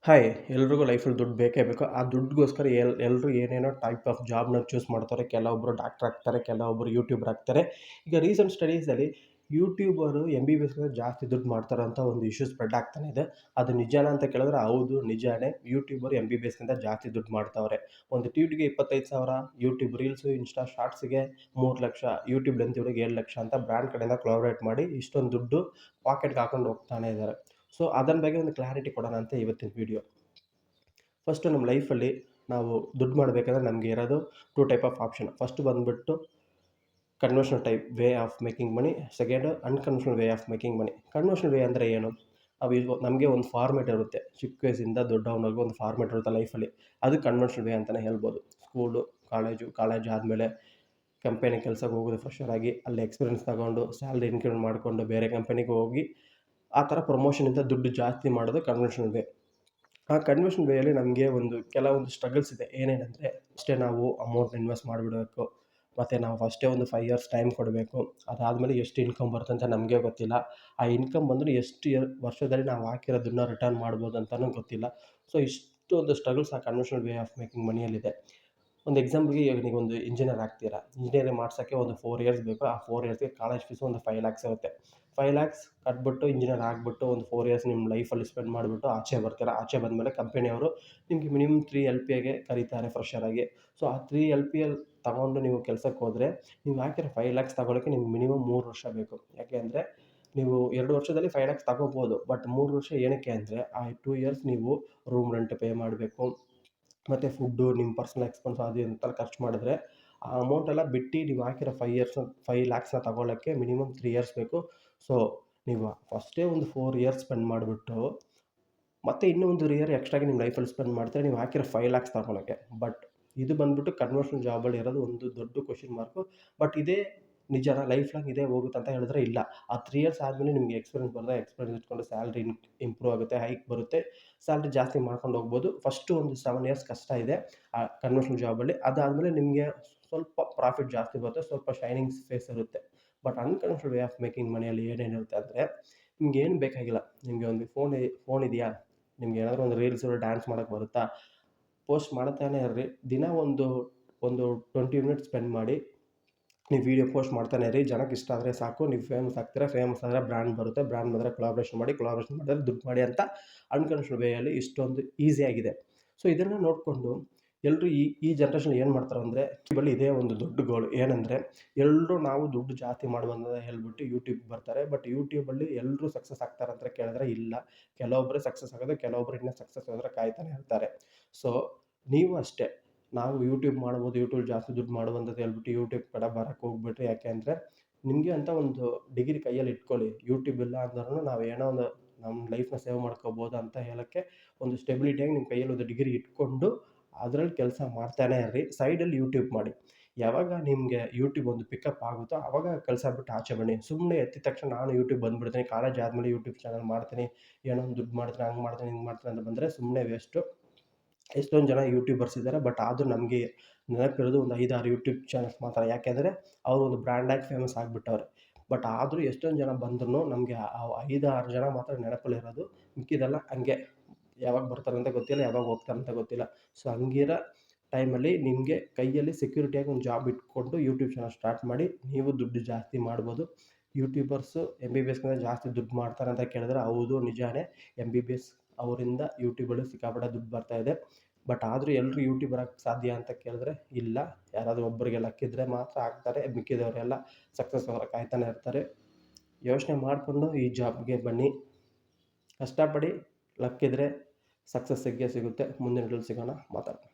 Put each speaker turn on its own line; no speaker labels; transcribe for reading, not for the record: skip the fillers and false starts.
Hi! ಎಲ್ರಿಗೂ ಲೈಫಲ್ಲಿ ದುಡ್ಡು ಬೇಕೇ ಬೇಕು. ಆ ದುಡ್ಡಿಗೋಸ್ಕರ ಎಲ್ಲರೂ ಏನೇನೋ ಟೈಪ್ ಆಫ್ ಜಾಬ್‌ನ ಚೂಸ್ ಮಾಡ್ತಾರೆ. ಕೆಲವೊಬ್ಬರು ಡಾಕ್ಟರ್ ಆಗ್ತಾರೆ, ಕೆಲವೊಬ್ಬರು ಯೂಟ್ಯೂಬರ್ ಆಗ್ತಾರೆ. ಈಗ ರೀಸೆಂಟ್ ಸ್ಟಡೀಸಲ್ಲಿ ಯೂಟ್ಯೂಬರು MBBS‌ಗಿಂತ ಜಾಸ್ತಿ ದುಡ್ಡು ಮಾಡ್ತಾರೆ ಅಂತ ಒಂದು ಇಶ್ಯೂ ಸ್ಪ್ರೆಡ್ ಆಗ್ತಾನೆ ಇದೆ. ಅದು ನಿಜಾನಾ ಅಂತ ಕೇಳಿದ್ರೆ ಹೌದು ನಿಜಾನೇ. ಯೂಟ್ಯೂಬರು MBBS‌ಗಿಂತ ಜಾಸ್ತಿ ದುಡ್ಡು ಮಾಡ್ತಾವ್ರೆ. ಒಂದು ಟ್ವೀಟ್‌ಗೆ 25,000, ಯೂಟ್ಯೂಬ್ ರೀಲ್ಸು, ಇನ್‌ಸ್ಟಾ ಶಾರ್ಟ್ಸ್‌ಗೆ 3,00,000, ಯೂಟ್ಯೂಬ್ ಲೆಂತ್ ವಿಡಿಯೋಗೆ 7,00,000 ಅಂತ ಬ್ರ್ಯಾಂಡ್ ಕಡೆಯಿಂದ ಕೊಲಾಬರೇಟ್ ಮಾಡಿ ಇಷ್ಟೊಂದು ದುಡ್ಡು ಪಾಕೆಟ್‌ಗೆ ಹಾಕೊಂಡು ಹೋಗ್ತಾನೆ ಇದ್ದಾರೆ. ಸೊ ಅದರ ಬಗ್ಗೆ ಒಂದು ಕ್ಲಾರಿಟಿ ಕೊಡೋಣ ಅಂತ ಇವತ್ತಿನ ವಿಡಿಯೋ. ಫಸ್ಟು ನಮ್ಮ ಲೈಫಲ್ಲಿ ನಾವು ದುಡ್ಡು ಮಾಡಬೇಕಾದ್ರೆ ನಮಗೆ ಇರೋದು 2 ಟೈಪ್ ಆಫ್ ಆಪ್ಷನ್. ಫಸ್ಟ್ ಬಂದುಬಿಟ್ಟು conventional type way of making money. Second unconventional way of making money. Conventional way ಅಂದರೆ ಏನು? ಇದು ನಮಗೆ ಒಂದು ಫಾರ್ಮೇಟ್ ಇರುತ್ತೆ. ಚಿಕ್ಕ ವಯಸ್ಸಿಂದ ದೊಡ್ಡವನಾಗೂ ಒಂದು ಫಾರ್ಮೇಟ್ ಇರುತ್ತೆ ಲೈಫಲ್ಲಿ. ಅದು ಕನ್ವೆನ್ಷನಲ್ ವೇ ಅಂತಲೇ ಹೇಳ್ಬೋದು. ಸ್ಕೂಲು, ಕಾಲೇಜ್ ಆದಮೇಲೆ ಕಂಪೆನಿ ಕೆಲ್ಸಕ್ಕೆ ಹೋಗೋದು ಫ್ರೆಷರ್ ಆಗಿ, ಅಲ್ಲಿ ಎಕ್ಸ್ಪೀರಿಯನ್ಸ್ ತಗೊಂಡು ಸ್ಯಾಲ್ರಿ ಇನ್ಕ್ರಿಮೆಂಟ್ ಮಾಡಿಕೊಂಡು ಬೇರೆ ಕಂಪನಿಗೆ ಹೋಗಿ ಆ ಥರ ಪ್ರಮೋಷನಿಂದ ದುಡ್ಡು ಜಾಸ್ತಿ ಮಾಡೋದು ಕನ್ವೆನ್ಷನಲ್ ವೇ. ಆ ಕನ್ವೆನ್ಷನಲ್ ವೇಯಲ್ಲಿ ನಮಗೆ ಕೆಲವೊಂದು ಸ್ಟ್ರಗಲ್ಸ್ ಇದೆ. ಏನೇನಂದರೆ ಅಷ್ಟೇ ನಾವು ಅಮೌಂಟ್ನ ಇನ್ವೆಸ್ಟ್ ಮಾಡಿಬಿಡಬೇಕು. ಮತ್ತು ನಾವು ಫಸ್ಟೇ ಒಂದು 5 ಇಯರ್ಸ್ ಟೈಮ್ ಕೊಡಬೇಕು. ಅದಾದಮೇಲೆ ಎಷ್ಟು ಇನ್ಕಮ್ ಬರುತ್ತೆ ಅಂತ ನಮಗೆ ಗೊತ್ತಿಲ್ಲ. ಆ ಇನ್ಕಮ್ ಬಂದರೂ ಎಷ್ಟು ವರ್ಷದಲ್ಲಿ ನಾವು ಹಾಕಿರೋದನ್ನ ರಿಟರ್ನ್ ಮಾಡ್ಬೋದು ಅಂತಲೂ ಗೊತ್ತಿಲ್ಲ. ಸೊ ಇಷ್ಟೊಂದು ಸ್ಟ್ರಗಲ್ಸ್ ಆ ಕನ್ವೆನ್ಷನಲ್ ವೇ ಆಫ್ ಮೇಕಿಂಗ್ ಮನಿಯಲ್ಲಿದೆ. ಒಂದು ಎಕ್ಸಾಂಪಲ್ಗೆ ಈಗ ನೀವೊಂದು ಇಂಜಿನಿಯರ್ ಆಗ್ತೀರಾ. ಇಂಜಿನಿಯರಿಂಗ್ ಮಾಡ್ಸೋಕ್ಕೆ ಒಂದು 4 ಇಯರ್ಸ್ ಬೇಕು. ಆ 4 ಇಯರ್ಸ್‌ಗೆ ಕಾಲೇಜ್ ಫೀಸು ಒಂದು 5 lakhs ಇರುತ್ತೆ. 5 lakhs ಕಟ್ಬಿಟ್ಟು ಇಂಜಿನಿಯರ್ ಆಗಿಬಿಟ್ಟು ಒಂದು 4 ಇಯರ್ಸ್ ನಿಮ್ಮ ಲೈಫಲ್ಲಿ ಸ್ಪೆಂಡ್ ಮಾಡಿಬಿಟ್ಟು ಆಚೆ ಬರ್ತೀರಾ. ಆಚೆ ಬಂದಮೇಲೆ ಕಂಪನಿಯವರು ನಿಮಗೆ ಮಿನಿಮಮ್ 3 LPAಗೆ ಕರೀತಾರೆ ಫ್ರೆಷರ್ ಆಗಿ. ಸೊ ಆ 3 LPA ತಗೊಂಡು ನೀವು ಕೆಲ್ಸಕ್ಕೆ ಹೋದರೆ ನೀವು ಹಾಕಿರೋ 5 lakhs ತಗೊಳ್ಳೋಕ್ಕೆ ನಿಮ್ಗೆ ಮಿನಿಮಮ್ 3 ವರ್ಷ ಬೇಕು. ಯಾಕೆ ಅಂದರೆ ನೀವು 2 ವರ್ಷದಲ್ಲಿ 5 lakhs ತಗೋಬೋದು. ಬಟ್ 3 ವರ್ಷ ಏನಕ್ಕೆ ಅಂದರೆ ಆ 2 ಇಯರ್ಸ್ ನೀವು ರೂಮ್ ರೆಂಟ್ ಪೇ ಮಾಡಬೇಕು. ಮತ್ತು ಫುಡ್ಡು, ನಿಮ್ಮ ಪರ್ಸನಲ್ ಎಕ್ಸ್ಪೆನ್ಸ್ ಅದು ಅಂತ ಖರ್ಚು ಮಾಡಿದ್ರೆ ಆ ಅಮೌಂಟೆಲ್ಲ ಬಿಟ್ಟು ನೀವು ಹಾಕಿರೋ 5 lakhsನ ತಗೊಳ್ಳೋಕ್ಕೆ ಮಿನಿಮಮ್ 3 ಇಯರ್ಸ್ ಬೇಕು. ಸೊ ನೀವು ಫಸ್ಟೇ ಒಂದು 4 ಇಯರ್ಸ್ ಸ್ಪೆಂಡ್ ಮಾಡಿಬಿಟ್ಟು ಮತ್ತೆ ಇನ್ನೂ ಒಂದು ಇಯರ್ ಎಕ್ಸ್ಟ್ರಾಗಿ ನಿಮ್ಮ ಲೈಫಲ್ಲಿ ಸ್ಪೆಂಡ್ ಮಾಡ್ತೀರಾ ನೀವು ಹಾಕಿರೋ 5 lakhs ತಗೊಳ್ಳೋಕ್ಕೆ. ಬಟ್ ಇದು ಬಂದುಬಿಟ್ಟು ಕನ್ವೆನ್ಷನಲ್ ಜಾಬಲ್ಲಿ ಇರೋದು ಒಂದು ದೊಡ್ಡ ಕ್ವೆಶ್ಚನ್ ಮಾರ್ಕು. ಬಟ್ ಇದೇ ನಿಜನಾ ಲೈಫ್ ಲಾಂಗ್ ಇದೇ ಹೋಗುತ್ತೆ ಅಂತ ಹೇಳಿದ್ರೆ ಇಲ್ಲ. ಆ 3 ಇಯರ್ಸ್ ಆದಮೇಲೆ ನಿಮಗೆ ಎಕ್ಸ್ಪೀರಿಯನ್ಸ್ ಬರುತ್ತೆ. ಎಕ್ಸ್ಪೀರಿಯನ್ಸ್ ಇಟ್ಕೊಂಡು ಸ್ಯಾಲ್ರಿ ಇಂಪ್ರೂವ್ ಆಗುತ್ತೆ, ಹೈಕ್ ಬರುತ್ತೆ. ಸ್ಯಾಲ್ರಿ ಜಾಸ್ತಿ ಮಾಡ್ಕೊಂಡು ಹೋಗ್ಬೋದು. ಫಸ್ಟು ಒಂದು 7 ಇಯರ್ಸ್ ಕಷ್ಟ ಇದೆ ಆ ಕನ್ವೆನ್ಷನಲ್ ಜಾಬಲ್ಲಿ. ಅದಾದಮೇಲೆ ನಿಮಗೆ ಸ್ವಲ್ಪ ಪ್ರಾಫಿಟ್ ಜಾಸ್ತಿ ಬರುತ್ತೆ, ಸ್ವಲ್ಪ ಶೈನಿಂಗ್ ಫೇಸ್ ಇರುತ್ತೆ. But unconventional way of making ಮನಿಯಲ್ಲಿ ಏನೇನಿರುತ್ತೆ ಅಂದರೆ ನಿಮ್ಗೇನು ಬೇಕಾಗಿಲ್ಲ. ನಿಮಗೆ ಒಂದು ಫೋನ್ ಇದೆಯಾ? ನಿಮ್ಗೆ ಏನಾದರೂ ಒಂದು ರೀಲ್ಸು, ಡ್ಯಾನ್ಸ್ ಮಾಡೋಕ್ಕೆ ಬರುತ್ತಾ? ಪೋಸ್ಟ್ ಮಾಡ್ತಾನೆ ಇರ್ರಿ. ದಿನ ಒಂದು 20 ಮಿನಿಟ್ಸ್ ಸ್ಪೆಂಡ್ ಮಾಡಿ ನೀವು ವೀಡಿಯೋ ಪೋಸ್ಟ್ ಮಾಡ್ತಾನೆ ಇರಿ. ಜನಕ್ಕೆ ಇಷ್ಟ ಆದರೆ ಸಾಕು. ನೀವು ಫೇಮಸ್ ಆಗ್ತೀರಾ. ಫೇಮಸ್ ಆದರೆ ಬ್ರ್ಯಾಂಡ್ ಬರುತ್ತೆ. ಬ್ರ್ಯಾಂಡ್ ಬಂದರೆ ಕೊಲಾಬ್ರೇಷನ್ ಮಾಡಿದ್ರೆ ದುಡ್ಡು ಮಾಡಿ ಅಂತ ಅನ್ಕನ್ವೆನ್ಷನಲ್ ವೇಯಲ್ಲಿ ಇಷ್ಟೊಂದು ಈಸಿಯಾಗಿದೆ. ಸೊ ಇದನ್ನು ನೋಡಿಕೊಂಡು ಎಲ್ಲರೂ ಈ ಜನ್ರೇಷನ್ ಏನು ಮಾಡ್ತಾರೆ ಅಂದರೆ ಯೂಟ್ಯೂಬಲ್ಲಿ ಇದೇ ಒಂದು ದೊಡ್ಡ ಗೋಲ್ ಏನಂದರೆ ಎಲ್ಲರೂ ನಾವು ದುಡ್ಡು ಜಾಸ್ತಿ ಮಾಡ್ಬೋದು ಅಂತ ಹೇಳ್ಬಿಟ್ಟು ಯೂಟ್ಯೂಬ್ಗೆ ಬರ್ತಾರೆ. ಬಟ್ ಯೂಟ್ಯೂಬಲ್ಲಿ ಎಲ್ಲರೂ ಸಕ್ಸಸ್ ಆಗ್ತಾರೆ ಅಂತ ಕೇಳಿದ್ರೆ ಇಲ್ಲ. ಕೆಲವೊಬ್ಬರೇ ಸಕ್ಸಸ್ ಆಗೋದು, ಕೆಲವೊಬ್ಬರು ಇನ್ನೂ ಸಕ್ಸಸ್ ಆದರೆ ಕಾಯ್ತಾನೆ ಇರ್ತಾರೆ. ಸೊ ನೀವು ಅಷ್ಟೇ. ನಾವು ಯೂಟ್ಯೂಬ್ ಮಾಡ್ಬೋದು, ಯೂಟ್ಯೂಬ್ ಜಾಸ್ತಿ ದುಡ್ಡು ಮಾಡ್ಬೋದು ಅಂತ ಹೇಳ್ಬಿಟ್ಟು ಯೂಟ್ಯೂಬ್ ಕಡೆ ಬರೋಕ್ಕೆ ಹೋಗ್ಬಿಟ್ರೆ ಯಾಕೆ ಅಂದರೆ ನಿಮಗೆ ಅಂತ ಒಂದು ಡಿಗ್ರಿ ಕೈಯಲ್ಲಿ ಇಟ್ಕೊಳ್ಳಿ. ಯೂಟ್ಯೂಬ್ ಇಲ್ಲ ಅಂದ್ರೂ ನಾವು ಏನೋ ಒಂದು ನಮ್ಮ ಲೈಫ್‌ನ ಸೇವ್ ಮಾಡ್ಕೋಬೋದು ಅಂತ ಹೇಳೋಕ್ಕೆ ಒಂದು ಸ್ಟೆಬಿಲಿಟಿಯಾಗಿ ನಿಮ್ಮ ಕೈಯಲ್ಲಿ ಒಂದು ಡಿಗ್ರಿ ಇಟ್ಕೊಂಡು ಅದರಲ್ಲಿ ಕೆಲಸ ಮಾಡ್ತಾನೆ ಇರ್ರಿ. ಸೈಡಲ್ಲಿ ಯೂಟ್ಯೂಬ್ ಮಾಡಿ. ಯಾವಾಗ ನಿಮಗೆ ಯೂಟ್ಯೂಬ್ ಒಂದು ಪಿಕಪ್ ಆಗುತ್ತೋ ಆವಾಗ ಕೆಲಸ ಬಿಟ್ಟು ಆಚೆ ಬನ್ನಿ. ಸುಮ್ಮನೆ ಎತ್ತಿದ ತಕ್ಷಣ ನಾನು ಯೂಟ್ಯೂಬ್ ಬಂದುಬಿಡ್ತೀನಿ, ಕಾಲೇಜ್ ಆದಮೇಲೆ ಯೂಟ್ಯೂಬ್ ಚಾನಲ್ ಮಾಡ್ತೀನಿ, ಏನೋ ಒಂದು ದುಡ್ಡು ಮಾಡ್ತೀನಿ, ಹಂಗೆ ಮಾಡ್ತೀನಿ, ಹಿಂಗೆ ಮಾಡ್ತೀನಿ ಅಂತ ಬಂದರೆ ಸುಮ್ಮನೆ ವೇಸ್ಟು. ಎಷ್ಟೊಂದು ಜನ ಯೂಟ್ಯೂಬರ್ಸ್ ಇದ್ದಾರೆ. ಬಟ್ ಆದರೂ ನಮಗೆ ನೆನಪಿರೋದು ಒಂದು 5, 6 ಯೂಟ್ಯೂಬ್ ಚಾನಲ್ಸ್ ಮಾತ್ರ. ಯಾಕೆಂದರೆ ಅವರು ಒಂದು ಬ್ರ್ಯಾಂಡಾಗಿ ಫೇಮಸ್ ಆಗಿಬಿಟ್ಟವ್ರೆ. ಬಟ್ ಆದರೂ ಎಷ್ಟೊಂದು ಜನ ಬಂದ್ರೂ ನಮಗೆ ಆ 5, 6 ಜನ ಮಾತ್ರ ನೆನಪಲ್ಲಿರೋದು. ಮಿಕ್ಕಿದ್ದೆಲ್ಲ ಹಂಗೆ ಯಾವಾಗ ಬರ್ತಾರೆ ಅಂತ ಗೊತ್ತಿಲ್ಲ, ಯಾವಾಗ ಹೋಗ್ತಾರೆ ಅಂತ ಗೊತ್ತಿಲ್ಲ. ಸೊ ಹಂಗಿರೋ ಟೈಮಲ್ಲಿ ನಿಮಗೆ ಕೈಯಲ್ಲಿ ಸೆಕ್ಯೂರಿಟಿಯಾಗಿ ಒಂದು ಜಾಬ್ ಇಟ್ಕೊಂಡು ಯೂಟ್ಯೂಬ್ ಚಾನಲ್ ಸ್ಟಾರ್ಟ್ ಮಾಡಿ ನೀವು ದುಡ್ಡು ಜಾಸ್ತಿ ಮಾಡ್ಬೋದು. ಯೂಟ್ಯೂಬರ್ಸು MBBSಗಿಂತ ಜಾಸ್ತಿ ದುಡ್ಡು ಮಾಡ್ತಾರೆ ಅಂತ ಕೇಳಿದ್ರೆ ಹೌದು ನಿಜಾನೇ. MBBS ಅವರಿಂದ ಯೂಟ್ಯೂಬಲ್ಲಿ ಸಿಕ್ಕಾಪಟ್ಟೆ ದುಡ್ಡು ಬರ್ತಾಯಿದೆ. ಬಟ್ ಆದರೂ ಎಲ್ಲರೂ ಯೂಟ್ಯೂಬರ್ ಆಗಕ್ಕೆ ಸಾಧ್ಯ ಅಂತ ಕೇಳಿದ್ರೆ ಇಲ್ಲ. ಯಾರಾದರೂ ಒಬ್ಬರಿಗೆ ಲಕ್ ಇದ್ದರೆ ಮಾತ್ರ ಆಗ್ತಾರೆ. ಮಿಕ್ಕಿದವರೆಲ್ಲ ಸಕ್ಸಸ್ ಆಗೋಕ್ಕೆ ಕಾಯ್ತಾನೆ ಇರ್ತಾರೆ. ಯೋಚನೆ ಮಾಡಿಕೊಂಡು ಈ ಜಾಬ್ಗೆ ಬನ್ನಿ. ಕಷ್ಟಪಡಿ, ಲಕ್ ಇದ್ದರೆ ಸಕ್ಸಸ್ ಸಿಕ್ಕೇ ಸಿಗುತ್ತೆ. ಮುಂದಿನ ವಿಡಿಯೋಲಿ ಸಿಗೋಣ. ಮಾತಾಡೋಣ.